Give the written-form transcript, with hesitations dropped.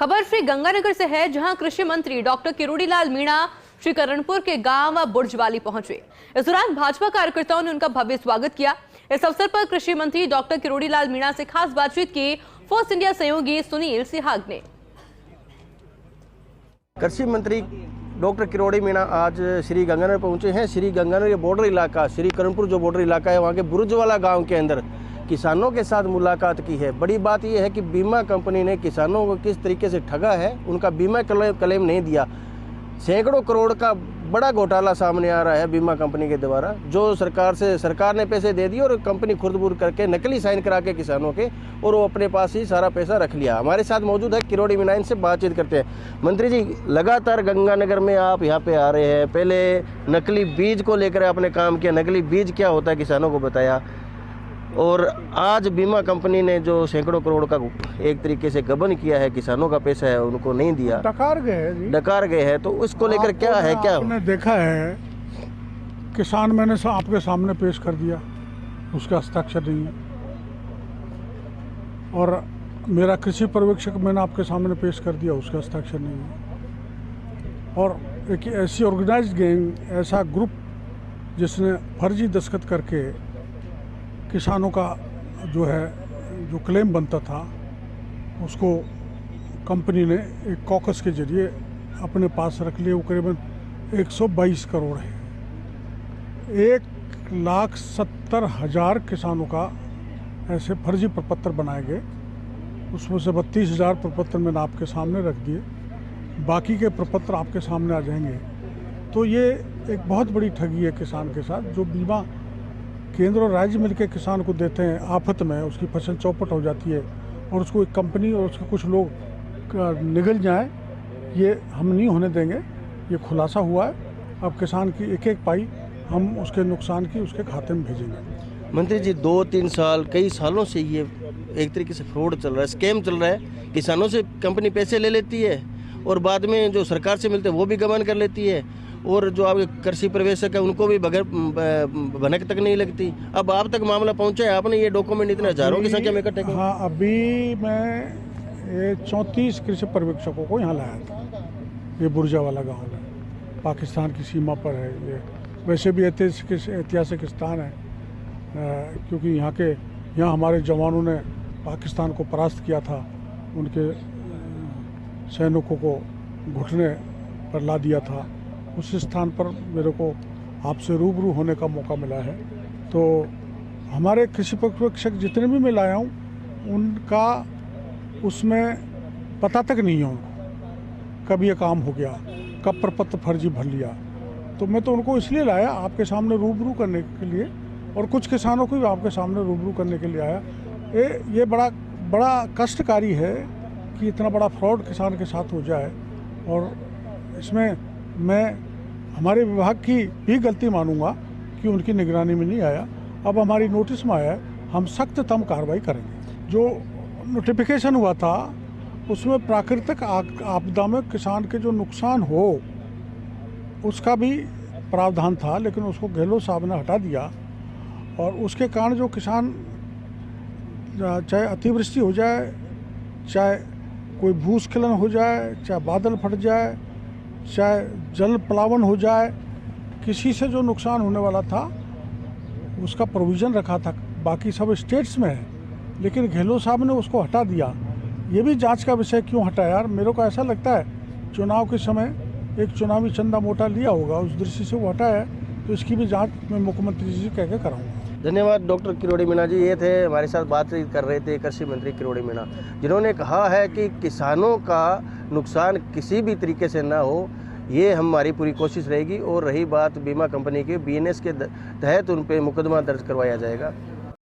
खबर श्री गंगानगर से है, जहां कृषि मंत्री डॉक्टर किरोड़ीलाल मीणा श्री करणपुर के गांव बुर्जवाली पहुंचे। इस दौरान भाजपा कार्यकर्ताओं ने उनका भव्य स्वागत किया। इस अवसर पर कृषि मंत्री डॉक्टर किरोड़ीलाल मीणा से खास बातचीत की फोर्स इंडिया सहयोगी सुनील सिहाग ने। कृषि मंत्री डॉक्टर किरोड़ी मीणा आज श्री गंगानगर पहुंचे हैं। श्री गंगानगर ये बॉर्डर इलाका, श्री करणपुर जो बॉर्डर इलाका है, वहाँ के बुर्जवाला गांव के अंदर किसानों के साथ मुलाकात की है। बड़ी बात यह है कि बीमा कंपनी ने किसानों को किस तरीके से ठगा है, उनका बीमा क्लेम नहीं दिया। सैकड़ों करोड़ का बड़ा घोटाला सामने आ रहा है बीमा कंपनी के द्वारा, जो सरकार ने पैसे दे दिए और कंपनी खुर्द-बुर्द करके नकली साइन करा के किसानों के, और वो अपने पास ही सारा पैसा रख लिया। हमारे साथ मौजूद है किरोड़ी मीणा, इनसे बातचीत करते हैं। मंत्री जी, लगातार गंगानगर में आप यहाँ पे आ रहे हैं, पहले नकली बीज को लेकर आपने काम किया, नकली बीज क्या होता है किसानों को बताया, और आज बीमा कंपनी ने जो सैकड़ों करोड़ का एक तरीके से गबन किया है, किसानों का पैसा है उनको नहीं दिया, डकार गए हैं, तो उसको लेकर क्या है? क्या आपने देखा है, किसान मैंने आपके सामने पेश कर दिया, उसका हस्ताक्षर नहीं है, और मेरा कृषि पर्यवेक्षक मैंने आपके सामने पेश कर दिया, उसका हस्ताक्षर नहीं है, और एक ऐसी ऑर्गेनाइज्ड गैंग, ऐसा ग्रुप जिसने फर्जी दस्तखत करके किसानों का जो क्लेम बनता था, उसको कंपनी ने एक कॉकस के जरिए अपने पास रख लिए। वो करीबन 122 करोड़ है। 1,70,000 किसानों का ऐसे फर्जी प्रपत्र बनाए गए, उसमें से 32,000 प्रपत्र मैंने आपके सामने रख दिए, बाकी के प्रपत्र आपके सामने आ जाएंगे। तो ये एक बहुत बड़ी ठगी है किसान के साथ। जो बीमा केंद्र और राज्य मिलकर किसान को देते हैं, आफत में उसकी फसल चौपट हो जाती है और उसको एक कंपनी और उसके कुछ लोग निगल जाए, ये हम नहीं होने देंगे। ये खुलासा हुआ है। अब किसान की एक एक पाई हम उसके नुकसान की उसके खाते में भेजेंगे। मंत्री जी, 2-3 साल, कई सालों से ये एक तरीके से फ्रॉड चल रहा है, स्कैम चल रहा है। किसानों से कंपनी पैसे ले लेती है और बाद में जो सरकार से मिलते हैं वो भी गबन कर लेती है, और जो आपके कृषि पर्यवेक्षक है उनको भी बगैर भनक तक नहीं लगती। अब आप तक मामला पहुंचा है, आपने ये डॉक्यूमेंट इतने हजारों की संख्या में इकट्ठे किए। हाँ, अभी मैं 34 कृषि पर्यवेक्षकों को यहाँ लाया था। ये बुर्जावाला गांव है, पाकिस्तान की सीमा पर है। ये वैसे भी ऐतिहासिक स्थान है, क्योंकि यहाँ हमारे जवानों ने पाकिस्तान को परास्त किया था, उनके सैनिकों को घुटने पर ला दिया था। उस स्थान पर मेरे को आपसे रूबरू होने का मौका मिला है। तो हमारे कृषि पर्यवेक्षक जितने भी मैं लाया हूँ, उनका उसमें पता तक नहीं है उनको कब ये काम हो गया, कब प्रपत्र फर्जी भर लिया। तो मैं तो उनको इसलिए लाया आपके सामने रूबरू करने के लिए, और कुछ किसानों को भी आपके सामने रूबरू करने के लिए आया। ये बड़ा कष्टकारी है कि इतना बड़ा फ्रॉड किसान के साथ हो जाए, और इसमें मैं हमारे विभाग की भी गलती मानूंगा कि उनकी निगरानी में नहीं आया। अब हमारी नोटिस में आया है, हम सख्ततम कार्रवाई करेंगे। जो नोटिफिकेशन हुआ था उसमें प्राकृतिक आपदा में किसान के जो नुकसान हो उसका भी प्रावधान था, लेकिन उसको गहलोत साहब ने हटा दिया, और उसके कारण जो किसान, चाहे अतिवृष्टि हो जाए, चाहे कोई भूस्खलन हो जाए, चाहे बादल फट जाए, चाहे जल प्लावन हो जाए, किसी से जो नुकसान होने वाला था उसका प्रोविज़न रखा था। बाकी सब स्टेट्स में है, लेकिन गहलोत साहब ने उसको हटा दिया। ये भी जांच का विषय क्यों हटा यार? मेरे को ऐसा लगता है चुनाव के समय एक चुनावी चंदा मोटा लिया होगा, उस दृष्टि से वो हटा है। तो इसकी भी जांच मैं मुख्यमंत्री जी से कह के कराऊंगा। धन्यवाद डॉक्टर किरोड़ी मीणा जी। ये थे हमारे साथ बातचीत कर रहे थे कृषि मंत्री किरोड़ी मीणा, जिन्होंने कहा है कि किसानों का नुकसान किसी भी तरीके से ना हो, ये हमारी पूरी कोशिश रहेगी। और रही बात बीमा कंपनी की, BNS के तहत उन पर मुकदमा दर्ज करवाया जाएगा।